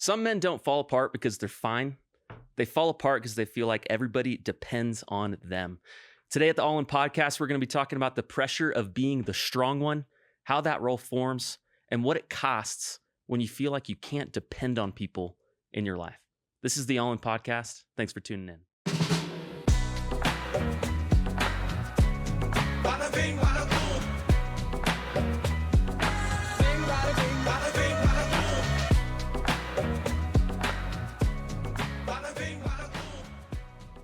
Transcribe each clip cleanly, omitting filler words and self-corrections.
Some men don't fall apart because they're fine. They fall apart because they feel like everybody depends on them. Today at the All In Podcast, we're going to be talking about the pressure of being the strong one, how that role forms, and what it costs when you feel like you can't depend on people in your life. This is the All In Podcast. Thanks for tuning in. Bada bing, bada boom. Bing, bada bing, bada bing, bada boom. Bada bing, bada boom.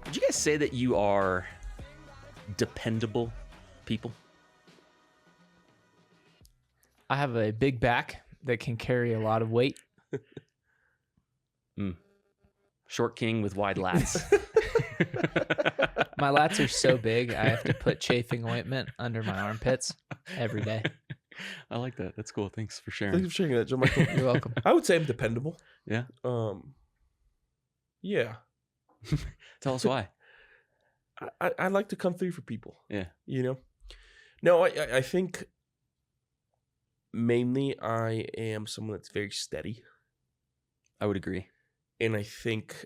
Would you guys say that you are dependable people? I have a big back that can carry a lot of weight. Short king with wide lats. My lats are so big, I have to put chafing ointment under my armpits every day. I like that. That's cool. Thanks for sharing. Thanks for sharing that, Joe Michael. You're welcome. I would say I'm dependable. Yeah. Yeah. Tell us why. I like to come through for people. Yeah. You know? No, I think mainly I am someone that's very steady. I would agree. And I think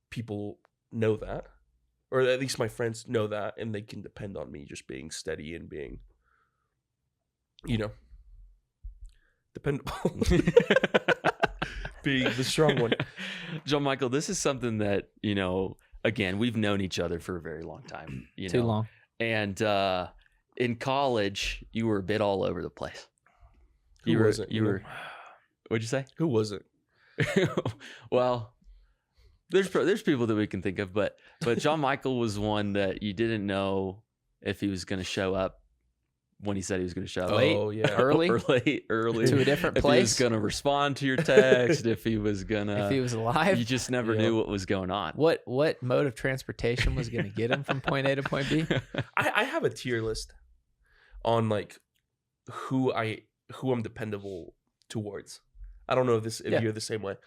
people know that, or at least my friends know that, and they can depend on me just being steady and being, dependable. Being the strong one. John Michael, this is something that, again, we've known each other for a very long time. Too long. And in college, you were a bit all over the place. Who was it? What'd you say? Who was it? Well, there's people that we can think of, but John Michael was one that you didn't know if he was going to show up when he said he was going to show up. Oh, yeah. Early? Or late, early. To a different if place? If he was going to respond to your text, if he was going to... If he was alive? You just never knew what was going on. What mode of transportation was going to get him from point A to point B? I have a tier list on who I'm dependable towards. I don't know if you're the same way.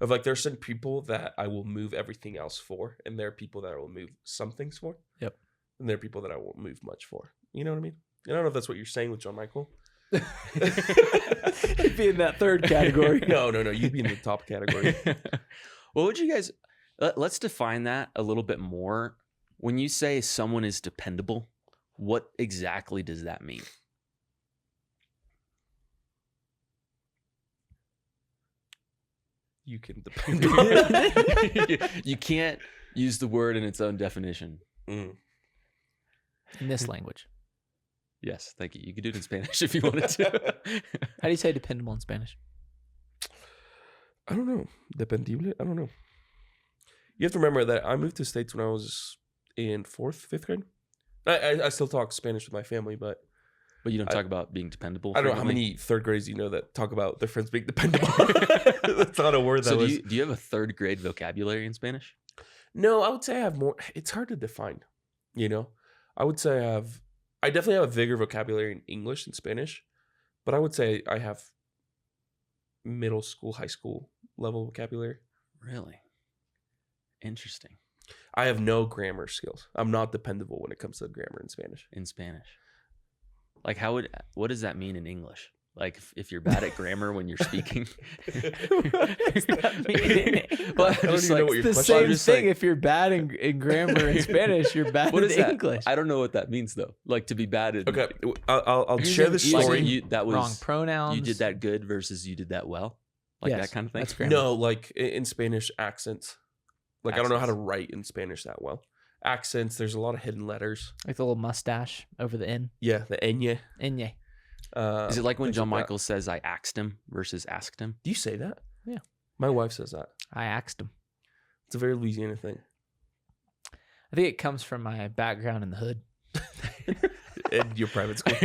Of there are certain people that I will move everything else for, and there are people that I will move some things for. Yep. And there are people that I won't move much for. You know what I mean? I don't know if that's what you're saying with John Michael. You'd be in that third category. No. You'd be in the top category. Well, would you guys... Let's define that a little bit more. When you say someone is dependable, what exactly does that mean? You can depend on You can't use the word in its own definition. Mm. In this language. Yes, thank you. You could do it in Spanish if you wanted to. How do you say dependable in Spanish? I don't know. Dependible? I don't know. You have to remember that I moved to the States when I was in 4th, 5th grade. I still talk Spanish with my family, but you don't talk about being dependable. I don't know how many third graders you know that talk about their friends being dependable. That's not a word that was. Do you have a third grade vocabulary in Spanish? No, I would say I have more. It's hard to define. I would say I definitely have a bigger vocabulary in English than Spanish, but I would say I have middle school, high school level vocabulary. Really? Interesting. I have no grammar skills. I'm not dependable when it comes to grammar in Spanish. In Spanish. What does that mean in English? If you're bad at grammar when you're speaking. What does that mean? Well, I don't even know what your the question is. same thing. If you're bad in grammar in Spanish, you're bad What in is that? English. I don't know what that means though. To be bad at. Okay, I'll share the story. That was wrong pronouns. You did that good versus you did that well, Yes, that kind of thing. that's grammar. No, in Spanish accents. I don't know how to write in Spanish that well. Accents. There's a lot of hidden letters. Like the little mustache over the N. Yeah, the ñ. Enye. Is it like when John Michael says "I axed him" versus "asked him"? Do you say that? Yeah. My wife says that. I axed him. It's a very Louisiana thing. I think it comes from my background in the hood. In your private school.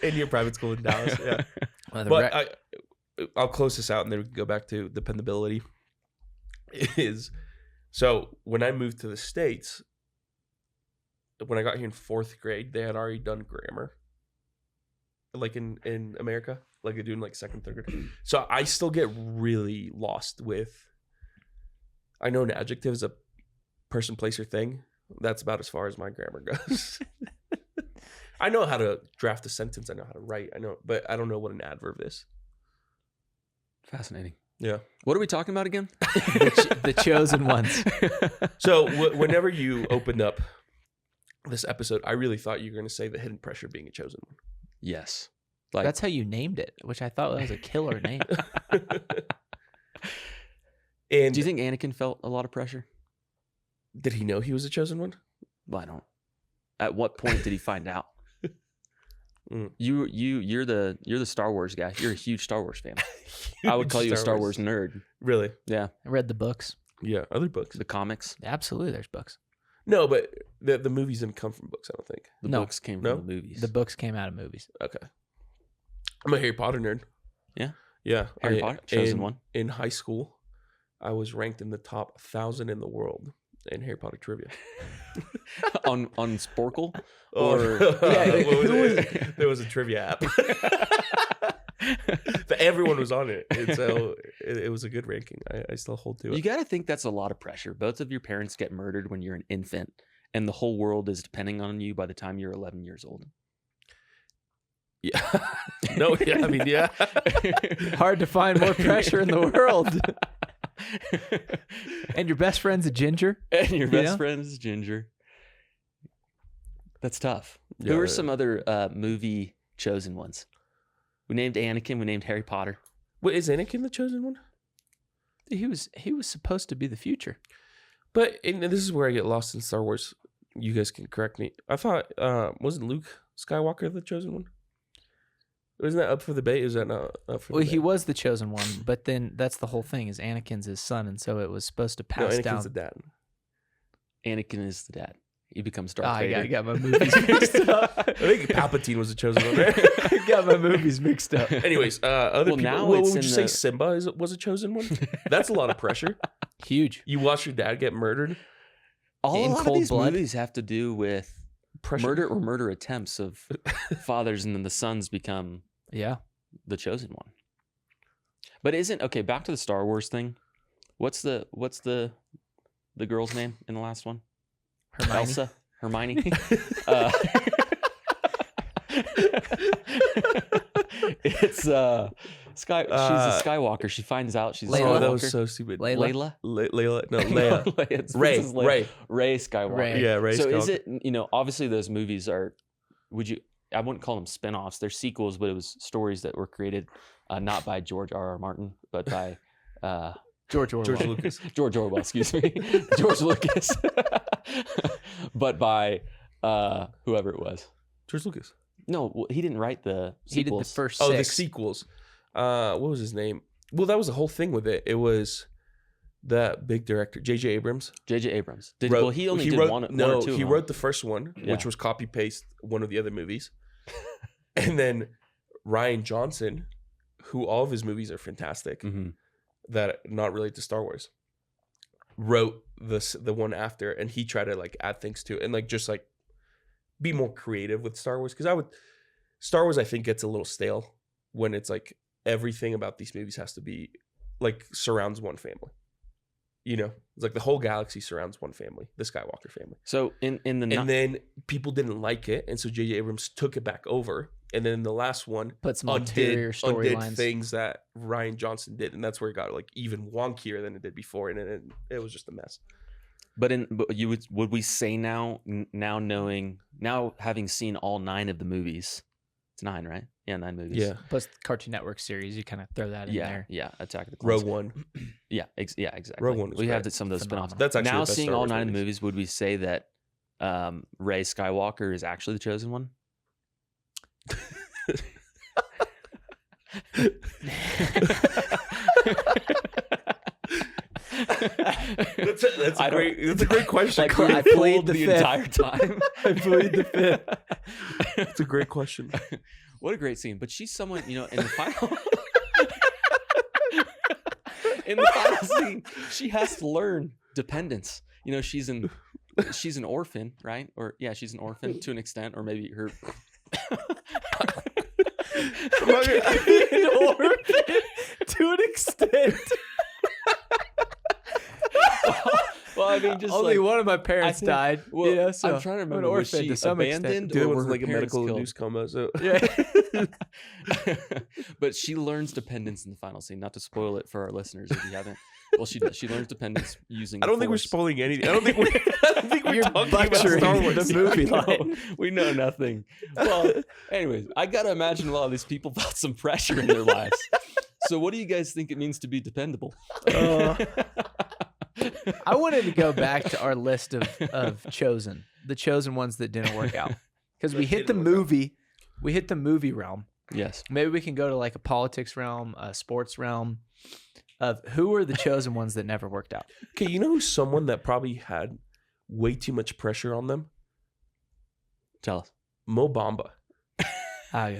In your private school in Dallas, yeah. But I'll close this out and then we can go back to dependability. So when I moved to the States, when I got here in 4th grade, they had already done grammar. In America. Like they do in 2nd, 3rd grade. So I still get really lost with... I know an adjective is a person, place, or thing. That's about as far as my grammar goes. I know how to draft a sentence. I know how to write. But I don't know what an adverb is. Fascinating. Yeah. What are we talking about again? The chosen ones. So whenever you opened up this episode, I really thought you were going to say the hidden pressure being a chosen one. Yes. Like That's how you named it, which I thought was a killer name. And do you think Anakin felt a lot of pressure? did he know he was a chosen one? Well, I don't. At what point did he find out? Mm. You're the Star Wars guy. You're a huge Star Wars fan. I would call you a Star Wars nerd. Really? Yeah. I read the books. Yeah. Other books? The comics. Absolutely, there's books. No, but the movies didn't come from books, I don't think. The No. books came No? from the movies. The books came out of movies. Okay. I'm a Harry Potter nerd. Yeah? Yeah. Harry Potter, chosen one. In high school, I was ranked in the top 1,000 in the world in Harry Potter trivia. on Sporkle? Or Yeah, what was it? There was a trivia app. But everyone was on it. And so it was a good ranking. I still hold to it. You got to think that's a lot of pressure. Both of your parents get murdered when you're an infant, and the whole world is depending on you by the time you're 11 years old. Yeah. No, yeah, I mean, yeah. Hard to find more pressure in the world. And your best friend's a ginger. And your You best know? friend is Ginger. That's tough. Yeah, Who are yeah. some other movie chosen ones? We named Anakin. We named Harry Potter. Wait, is Anakin the chosen one? He was supposed to be the future. But and this is where I get lost in Star Wars. You guys can correct me. I thought wasn't Luke Skywalker the chosen one? Isn't that up for debate? Is that not up for Well, debate? he was the chosen one, but then that's the whole thing. Is Anakin's his son, and so it was supposed to No, pass Anakin's down. the dad. Anakin is the dad. He becomes Darth I Vader. got my movies mixed up. I think Palpatine was the chosen one, right? I got my movies mixed up. Anyways, other Well, people. now What it's would you in say? the- Simba was a chosen one. That's a lot of pressure. Huge. You watch your dad get murdered. A In lot of cold these blood? movies have to do with Pressure. murder or murder attempts of fathers, and then the sons become Yeah. the chosen one. But isn't okay? Back to the Star Wars thing. What's the girl's name in the last one? Hermione. Elsa. Hermione. It's Sky. She's a Skywalker. She finds out she's a Layla. Oh, Skywalker. that was so stupid. Layla. Layla. Layla. No, Leia. It's Ray. Princess Leia. Ray. Ray Skywalker. Ray. Yeah, Ray. So is Skywalker. it, obviously those movies are, I wouldn't call them spin-offs. They're sequels, but it was stories that were created not by George R.R. Martin, but by George Orwell. George Lucas? George Orwell, excuse me. George Lucas. But by whoever it was. George Lucas. No, well, he didn't write the He did the sequels. first Oh, the six. sequels. What was his name? Well, that was the whole thing with it. It was that big director, J.J. Abrams. J.J. Abrams. He only did wrote, one or two. he huh? wrote the first one, Yeah. which was copy paste one of the other movies, and then Rian Johnson, who all of his movies are fantastic, Mhm. that not related to Star Wars, wrote the one after, and he tried to like add things to it and like just like be more creative with Star Wars, because Star Wars I think gets a little stale when it's like everything about these movies has to be like surrounds one family. It's like the whole galaxy surrounds one family, the Skywalker family. So in the And then people didn't like it, and so J.J. Abrams took it back over, and then the last one Put some ulterior undid storylines. things that Rian Johnson did, and that's where it got like even wonkier than it did before, and it was just a mess. But would we say now having seen all 9 of the movies, it's 9, right? Yeah, 9 movies. Yeah, Plus the Cartoon Network series, you kind of throw that in there. Yeah. Attack of the Clones. Rogue One. Yeah, exactly. Rogue One was we have great. some of those spin-offs. Phenomenal. That's actually Now the best seeing Star all Wars 9 of the movies. movies, would we say that Rey Skywalker is actually the chosen one? That's a great question. Like, I I played played the the fifth. entire time. I played the fifth. That's a great question. What a great scene! But she's someone, in the final, in the final scene, she has to learn dependence. She's an orphan, right? Or yeah, she's an orphan to an extent, or maybe her. An orphan to an extent. Well, I mean, just Only like, one of my parents think- died. well, so I'm trying to I'm remember. an Was orphan she to some abandoned, extent. The other or were one's her like a parents medical killed? induced coma. So Yeah. But she learns dependence in the final scene. Not to spoil it for our listeners if you haven't. Well, she does. She learns dependence using. I don't think we're Force. spoiling anything. I don't think we're You're talking about butchering Star Wars. the movie No, line. we know nothing. Well, anyways, I gotta imagine a lot of these people felt some pressure in their lives. So, what do you guys think it means to be dependable? I wanted to go back to our list of the chosen ones that didn't work out, because we hit the movie realm. Yes. Maybe we can go to like a politics realm, a sports realm, of who are the chosen ones that never worked out. Okay, you know who's someone that probably had way too much pressure on them? Tell us. Mo Bamba. I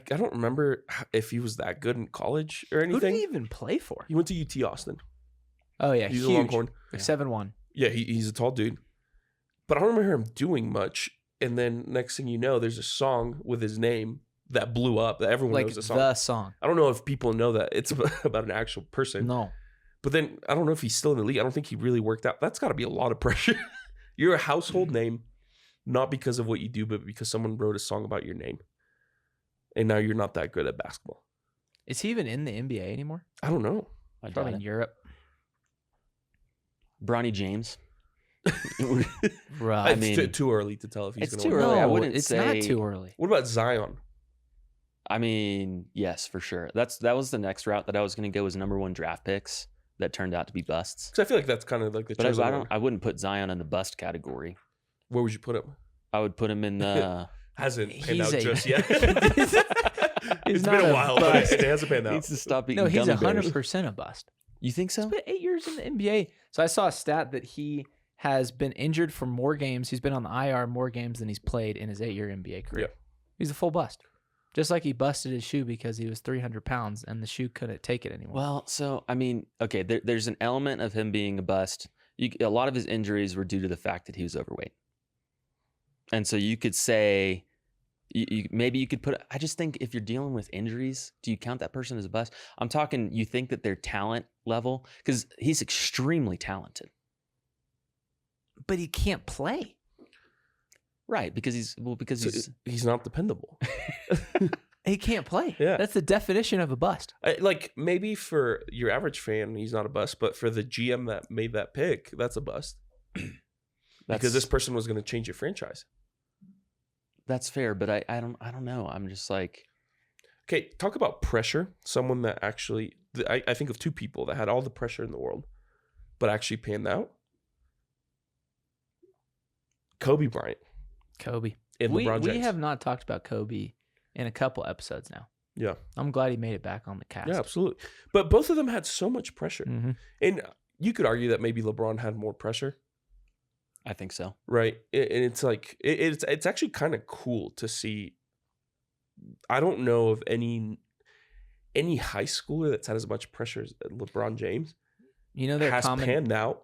don't remember if he was that good in college or Who did anything. he even play for? He went to UT Austin. Oh yeah, He's a huge. Longhorn. Like 7'1". Yeah, he's a tall dude. But I don't remember him doing much. And then next thing you know, there's a song with his name that blew up. That everyone Like knows the song. the song. I don't know if people know that it's about an actual person. No. But then I don't know if he's still in the league. I don't think he really worked out. That's got to be a lot of pressure. You're a household name, not because of what you do, but because someone wrote a song about your name. And now you're not that good at basketball. Is he even in the NBA anymore? I don't know. I Probably doubt in it. Europe. Bronny James. Right. It's too early to tell if he's It's going too to win. early. I No, wouldn't it's say- not too early. What about Zion? I mean, yes, for sure. That was the next route that I was going to go, was number 1 draft picks that turned out to be busts. Because I feel like that's kind of like the But chosen one. I wouldn't put Zion in the bust category. Where would you put him? I would put him in the. Hasn't panned He's out a- just yet. He's It's not been a a while, but bust. it hasn't panned out. Needs to stop eating No, he's gummy bears. 100% a bust. You think so? He's been 8 years in the NBA. So I saw a stat that he has been injured for more games. He's been on the IR more games than he's played in his 8-year NBA career. Yeah. He's a full bust. Just like he busted his shoe because he was 300 pounds and the shoe couldn't take it anymore. Well, so I mean, okay, there's an element of him being a bust. A lot of his injuries were due to the fact that he was overweight, and so you could say, maybe you could put. I just think if you're dealing with injuries, do you count that person as a bust? I'm talking. You think that their talent level, because he's extremely talented, but he can't play. right? Because he's not dependable. He can't play. Yeah. That's the definition of a bust. Like maybe for your average fan, he's not a bust, but for the GM that made that pick, that's a bust. Because this person was going to change your franchise. That's fair, but I don't know. I'm just like, Okay, talk about pressure. Someone that actually, I think of 2 people that had all the pressure in the world, but actually panned out. Kobe Bryant Kobe. and LeBron James. We have not talked about Kobe in a couple episodes now. Yeah. I'm glad he made it back on the cast. Yeah, absolutely. But both of them had so much pressure. Mm-hmm. And you could argue that maybe LeBron had more pressure, I think so. right? And it's like, it's actually kind of cool to see. I don't know of any high schooler that's had as much pressure as LeBron James. You know, they're has common. panned out,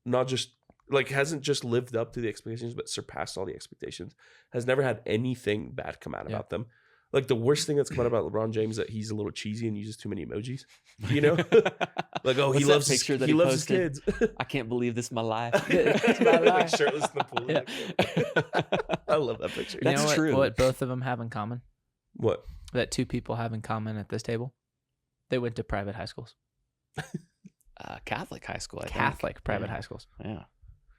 not just like hasn't just lived up to the expectations, but surpassed all the expectations. Has never had anything bad come out about them. Like the worst thing that's come out about LeBron James is that he's a little cheesy and uses too many emojis. You know, like What's he that loves picture that he he loves his posted? kids. I can't believe this is my life. It's my Like life. shirtless in the pool. Yeah. I love that picture. You know That's what, true. what both of them have in common? What? That 2 people have in common at this table? They went to private high schools. Catholic high school. I think. Catholic private Yeah. high schools. Yeah.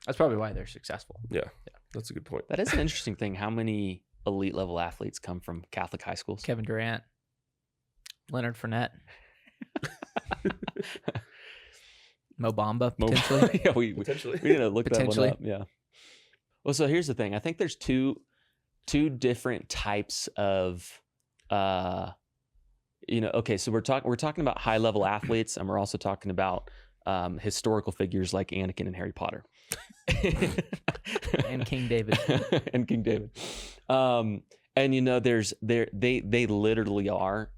That's probably why they're successful. Yeah, that's a good point. That is an interesting thing. How many elite level athletes come from Catholic high schools? Kevin Durant, Leonard Fournette, Mo Bamba, potentially. Yeah, we Potentially. need to look that one Potentially. up. Yeah. Well, so here's the thing. I think there's two different types of okay, so we're talking about high level athletes, and we're also talking about historical figures like Anakin and Harry Potter. And King David. And King David. And they literally are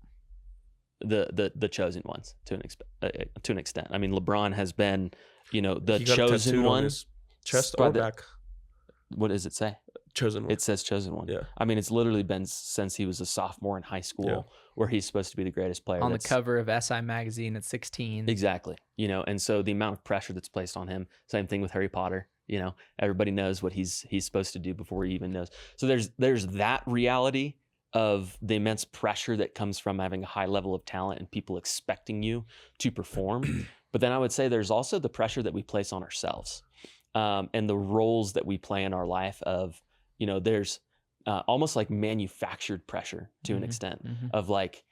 the chosen ones to an extent. I mean, LeBron has been, the He got a chosen tattoo on one. his chest by or the- back. What does it say? Chosen one. It says chosen one. Yeah. I mean, it's literally been since he was a sophomore in high school, Yeah. where he's supposed to be the greatest player. On the That's- cover of SI Magazine at 16. Exactly. And so the amount of pressure that's placed on him, same thing with Harry Potter, everybody knows what he's supposed to do before he even knows. So there's that reality of the immense pressure that comes from having a high level of talent and people expecting you to perform. But then I would say there's also the pressure that we place on ourselves, and the roles that we play in our life of, there's almost like manufactured pressure to an extent of like,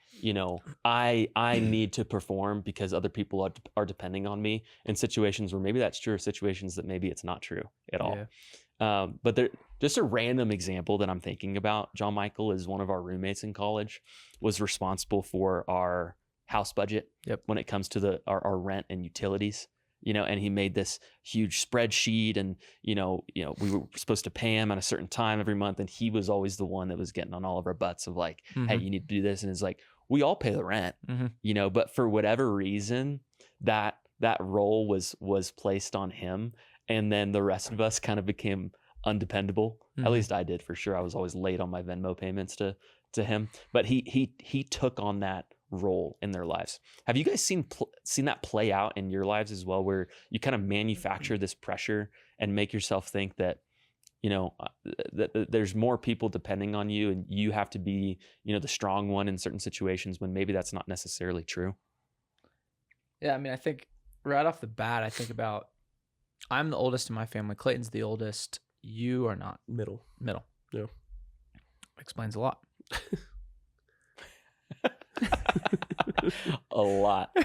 I need to perform because other people are depending on me in situations where maybe that's true, or situations that maybe it's not true at all. But there, just a random example that I'm thinking about, John Michael is one of our roommates in college, was responsible for our house budget when it comes to our rent and utilities, and he made this huge spreadsheet, and, we were supposed to pay him at a certain time every month. And he was always the one that was getting on all of our butts of like, hey, you need to do this. And it's like, we all pay the rent, but for whatever reason, that role was placed on him. And then the rest of us kind of became undependable. At least I did, for sure. I was always late on my Venmo payments to him, but he took on that role in their lives. Have you guys seen that play out in your lives as well, where you kind of manufacture this pressure and make yourself think that, that there's more people depending on you and you have to be, the strong one in certain situations, when maybe that's not necessarily true? Yeah. I mean, I think right off the bat, I think about, I'm the oldest in my family. Clayton's the oldest. You are not. Middle. Yeah. Explains a lot. A lot.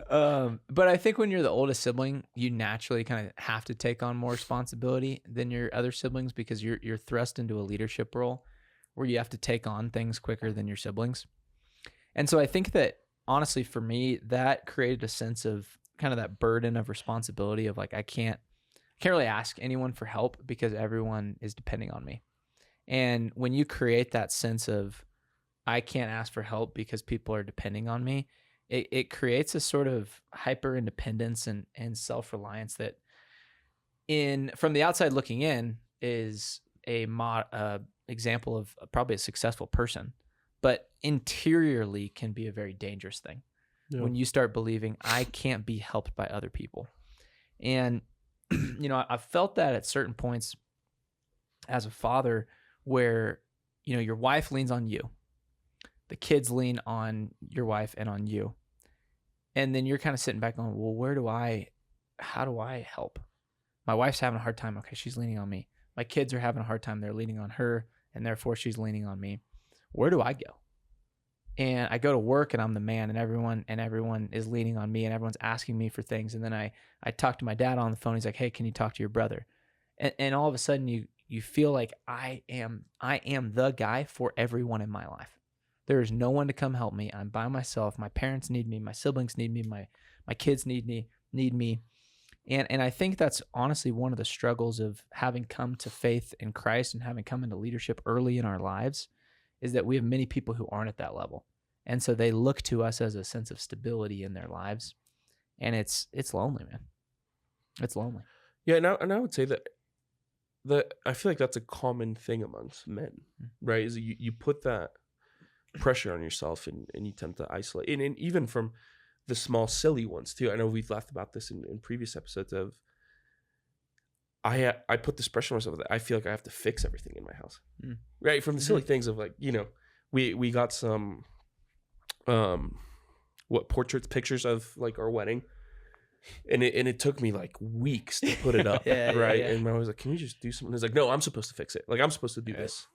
But I think when you're the oldest sibling, you naturally kind of have to take on more responsibility than your other siblings, because you're thrust into a leadership role where you have to take on things quicker than your siblings. And so I think that, honestly, for me, that created a sense of kind of that burden of responsibility of like, I can't really ask anyone for help because everyone is depending on me. And when you create that sense of, I can't ask for help because people are depending on me, it creates a sort of hyper independence and self-reliance that, from the outside looking in, is a example of probably a successful person, but interiorly can be a very dangerous thing. When you start believing I can't be helped by other people. And, I've felt that at certain points as a father where, your wife leans on you. The kids lean on your wife and on you. And then you're kind of sitting back going, well, how do I help? My wife's having a hard time. Okay, she's leaning on me. My kids are having a hard time. They're leaning on her, and therefore she's leaning on me. Where do I go? And I go to work and I'm the man, and everyone is leaning on me, and everyone's asking me for things. And then I talk to my dad on the phone. He's like, hey, can you talk to your brother? And all of a sudden you feel like I am the guy for everyone in my life. There is no one to come help me. I'm by myself. My parents need me. My siblings need me. My kids need me. And I think that's honestly one of the struggles of having come to faith in Christ and having come into leadership early in our lives, is that we have many people who aren't at that level. And so they look to us as a sense of stability in their lives. And it's lonely, man. It's lonely. Yeah, and I would say that I feel like that's a common thing amongst men, right? Is you put that pressure on yourself and you tend to isolate. And even from the small, silly ones too. I know we've laughed about this in previous episodes of, I put this pressure on myself that I feel like I have to fix everything in my house, right? From the silly things of like, we got some, pictures of like our wedding, and it took me like weeks to put it up, right? Yeah. And I was like, can we just do something? It's like, no, I'm supposed to fix it. Like, I'm supposed to do this,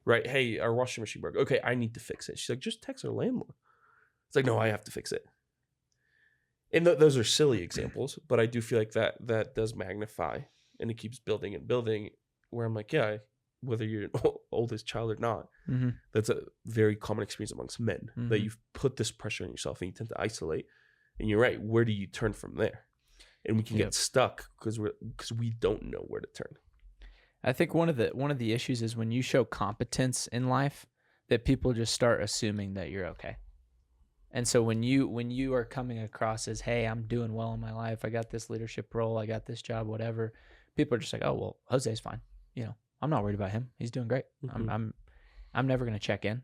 right? Hey, our washing machine broke. Okay, I need to fix it. She's like, just text our landlord. It's like, no, I have to fix it. And those are silly examples, but I do feel like that does magnify, and it keeps building and building, where I'm like, yeah, whether you're an oldest child or not, that's a very common experience amongst men, that you've put this pressure on yourself and you tend to isolate. And you're right, where do you turn from there? And we can get stuck because we don't know where to turn. I think one of the issues is when you show competence in life, that people just start assuming that you're okay. And so when you are coming across as, hey, I'm doing well in my life, I got this leadership role, I got this job, whatever, people are just like, oh, well, Jose's fine. I'm not worried about him. He's doing great. I'm never going to check in.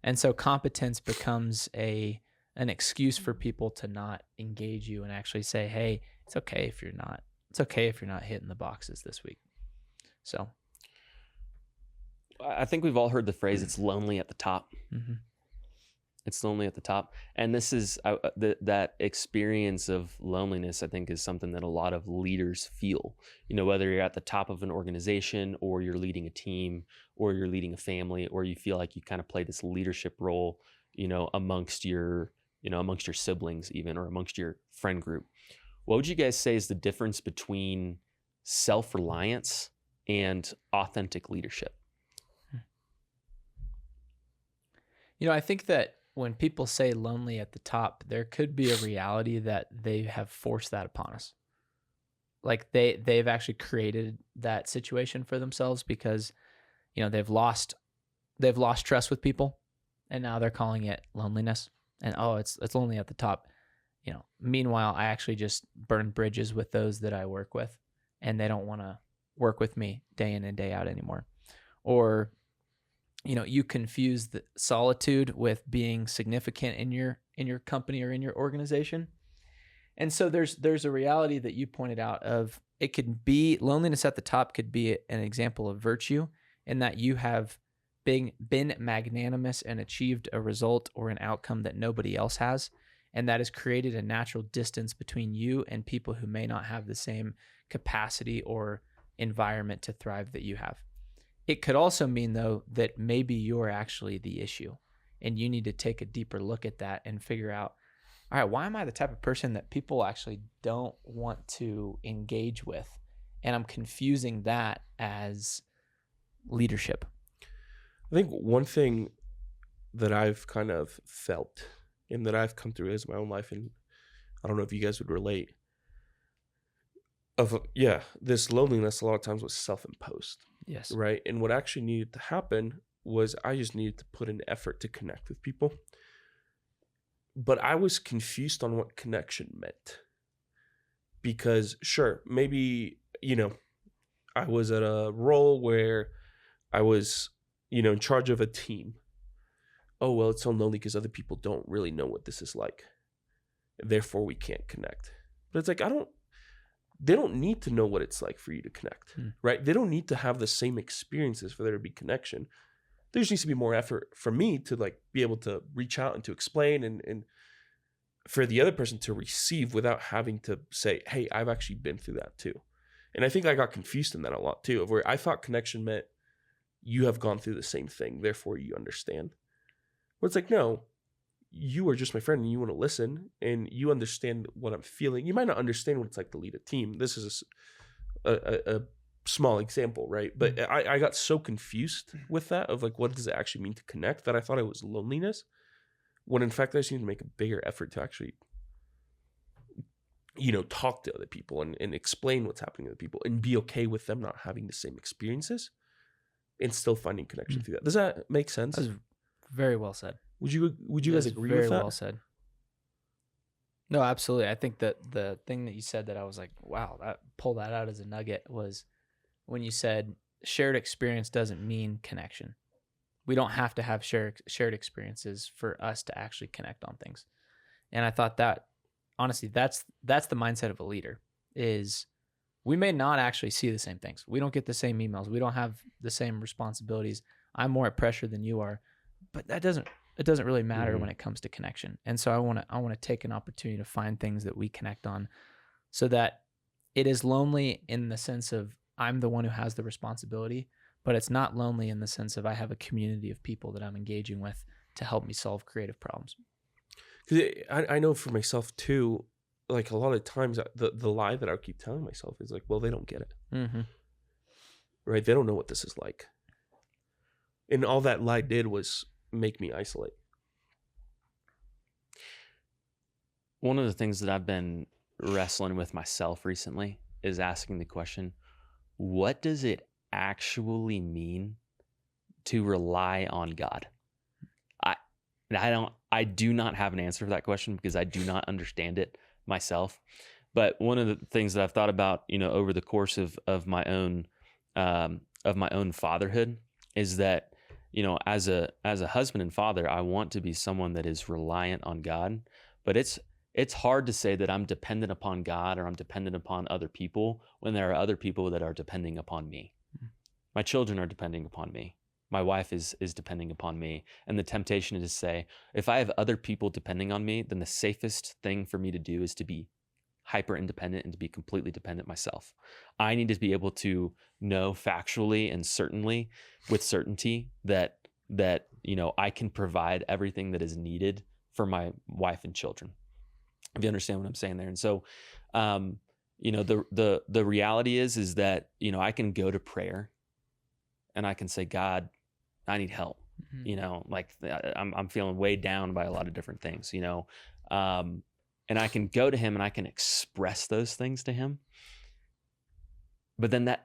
And so competence becomes an excuse for people to not engage you and actually say, hey, it's okay if you're not it's okay if you're not hitting the boxes this week. So I think we've all heard the phrase, it's lonely at the top. mm-hmm. It's lonely at the top. And this is that experience of loneliness, I think, is something that a lot of leaders feel. Whether you're at the top of an organization or you're leading a team or you're leading a family, or you feel like you kind of play this leadership role, amongst your siblings even, or amongst your friend group. What would you guys say is the difference between self-reliance and authentic leadership? I think that when people say lonely at the top, there could be a reality that they have forced that upon us. Like they've actually created that situation for themselves because, they've lost trust with people, and now they're calling it loneliness. And it's lonely at the top. Meanwhile, I actually just burn bridges with those that I work with, and they don't want to work with me day in and day out anymore. Or you confuse the solitude with being significant in your company or in your organization. And so there's a reality that you pointed out of, it could be loneliness at the top could be an example of virtue in that you have been magnanimous and achieved a result or an outcome that nobody else has. And that has created a natural distance between you and people who may not have the same capacity or environment to thrive that you have. It could also mean, though, that maybe you're actually the issue and you need to take a deeper look at that and figure out, all right, why am I the type of person that people actually don't want to engage with? And I'm confusing that as leadership. I think one thing that I've kind of felt and that I've come through as my own life, and I don't know if you guys would relate, this loneliness a lot of times was self-imposed. Yes. Right. And what actually needed to happen was I just needed to put in effort to connect with people. But I was confused on what connection meant. Because sure, maybe, I was at a role where I was, in charge of a team. Oh, well, it's so lonely because other people don't really know what this is like. Therefore, we can't connect. But it's like, they don't need to know what it's like for you to connect, right? They don't need to have the same experiences for there to be connection. There just needs to be more effort for me to be able to reach out and to explain and for the other person to receive without having to say, hey, I've actually been through that too. And I think I got confused in that a lot too, of where I thought connection meant you have gone through the same thing, therefore you understand. Where it's like, no, you are just my friend and you want to listen and you understand what I'm feeling. You might not understand what it's like to lead a team. This is a small example, right? But I got so confused with that of what does it actually mean to connect, that I thought it was loneliness, when in fact I just need to make a bigger effort to actually, talk to other people and explain what's happening to other people and be okay with them not having the same experiences and still finding connection through that. Does that make sense? That was very well said. Would you guys agree with that? Very well said. No, absolutely. I think that the thing that you said that I was like, wow, pull that out as a nugget was when you said shared experience doesn't mean connection. We don't have to have shared experiences for us to actually connect on things. And I thought that, honestly, that's the mindset of a leader, is we may not actually see the same things. We don't get the same emails. We don't have the same responsibilities. I'm more at pressure than you are, but it doesn't really matter when it comes to connection. And so I want to take an opportunity to find things that we connect on, so that it is lonely in the sense of I'm the one who has the responsibility, but it's not lonely in the sense of I have a community of people that I'm engaging with to help me solve creative problems. Because I know for myself too, a lot of times the lie that I keep telling myself is well, they don't get it. Mm-hmm. Right? They don't know what this is like. And all that lie did was make me isolate. One of the things that I've been wrestling with myself recently is asking the question, what does it actually mean to rely on God? I do not have an answer for that question because I do not understand it myself. But one of the things that I've thought about, over the course of my own fatherhood is that, as a husband and father, I want to be someone that is reliant on God, but it's it's hard to say that I'm dependent upon God or I'm dependent upon other people when there are other people that are depending upon me. My children are depending upon me. My wife is depending upon me. And the temptation is to say, if I have other people depending on me, then the safest thing for me to do is to be hyper independent and to be completely dependent myself. I need to be able to know factually and certainly with certainty that I can provide everything that is needed for my wife and children. If you understand what I'm saying there. And so, the reality is that, I can go to prayer and I can say, God, I need help. Mm-hmm. I'm feeling weighed down by a lot of different things, and I can go to him and I can express those things to him. But then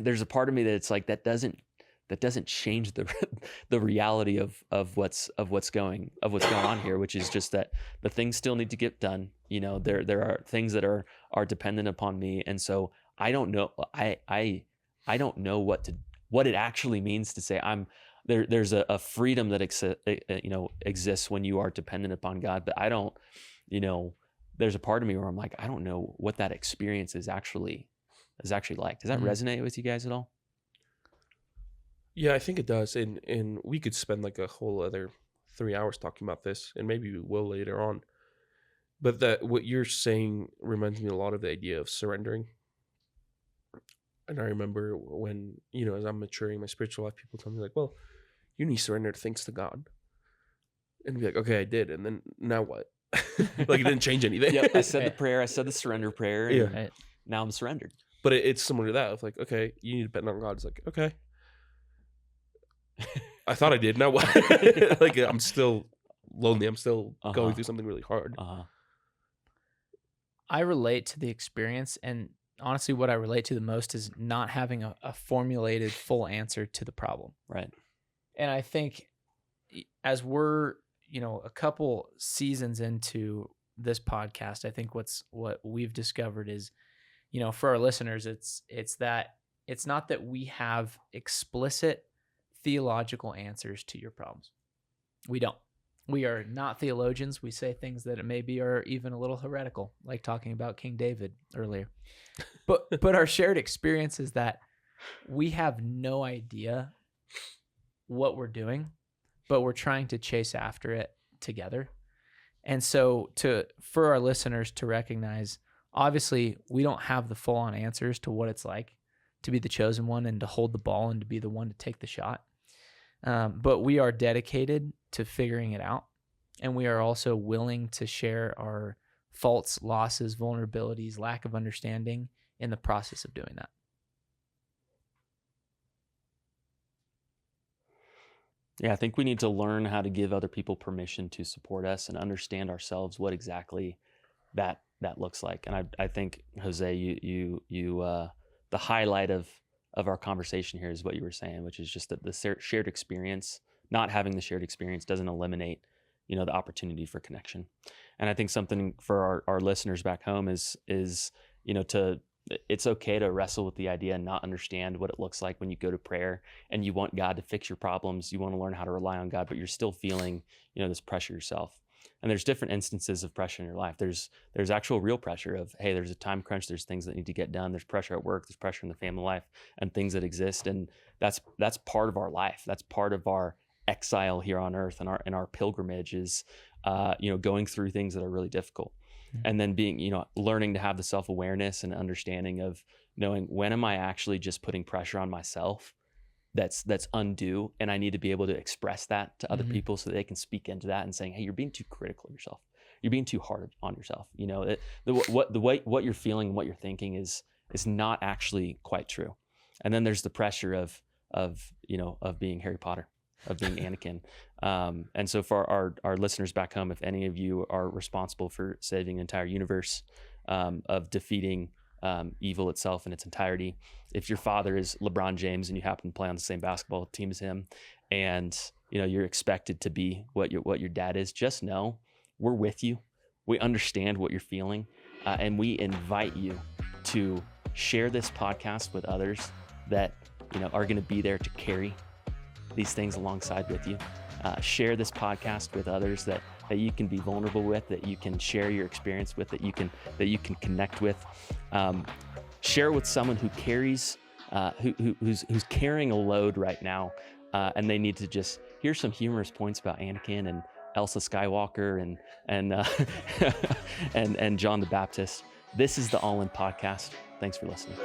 there's a part of me that it's like, that doesn't change the reality of what's going on here, which is just that the things still need to get done. There are things that are dependent upon me. And so I don't know, I don't know what it actually means to say there's a freedom that exists when you are dependent upon God, but I don't, there's a part of me where I'm like, I don't know what that experience is actually like. Does that resonate with you guys at all? Yeah, I think it does. And we could spend like a whole other 3 hours talking about this, and maybe we will later on. But what you're saying reminds me a lot of the idea of surrendering. And I remember when, as I'm maturing in my spiritual life, people tell me like, well, you need to surrender things to God. And be like, okay, I did. And then now what? Like, it didn't change anything. Yep, I said the prayer. I said the surrender prayer. And yeah. Now I'm surrendered. But it's similar to that. Of like, okay, you need to depend on God. It's like, okay. I thought I did. Now what? Like, I'm still lonely. I'm still going through something really hard. I relate to the experience, and honestly, what I relate to the most is not having a formulated full answer to the problem. Right. And I think as we're, a couple seasons into this podcast, I think what we've discovered is, for our listeners, it's that it's not that we have explicit theological answers to your problems. We don't. We are not theologians. We say things that maybe are even a little heretical, like talking about King David earlier. But our shared experience is that we have no idea what we're doing, but we're trying to chase after it together. And so for our listeners to recognize, obviously, we don't have the full-on answers to what it's like to be the chosen one and to hold the ball and to be the one to take the shot. But we are dedicated to figuring it out. And we are also willing to share our faults, losses, vulnerabilities, lack of understanding in the process of doing that. Yeah, I think we need to learn how to give other people permission to support us and understand ourselves what exactly that looks like. And I think, Jose, you the highlight of our conversation here is what you were saying, which is just that the shared experience, not having the shared experience doesn't eliminate, the opportunity for connection. And I think something for our listeners back home is it's okay to wrestle with the idea and not understand what it looks like when you go to prayer and you want God to fix your problems. You want to learn how to rely on God, but you're still feeling, this pressure yourself. And there's different instances of pressure in your life. There's actual real pressure of, hey, there's a time crunch. There's things that need to get done. There's pressure at work. There's pressure in the family life and things that exist. And that's part of our life. That's part of our exile here on earth and our pilgrimage is, going through things that are really difficult. And then being, learning to have the self-awareness and understanding of knowing when am I actually just putting pressure on myself that's undue, and I need to be able to express that to other people so they can speak into that and saying, hey, you're being too critical of yourself. You're being too hard on yourself. What you're feeling and what you're thinking is not actually quite true. And then there's the pressure of being Harry Potter, of being Anakin. And so for our listeners back home, if any of you are responsible for saving an entire universe, of defeating evil itself in its entirety, if your father is LeBron James and you happen to play on the same basketball team as him, and you're expected to be what your dad is, just know we're with you. We understand what you're feeling, and we invite you to share this podcast with others that are going to be there to carry these things alongside with you. Share this podcast with others that you can be vulnerable with, that you can share your experience with, that you can connect with. Share with someone who carries, who's carrying a load right now, and they need to just hear some humorous points about Anakin and Elsa Skywalker and John the Baptist. This is the All In Podcast. Thanks for listening.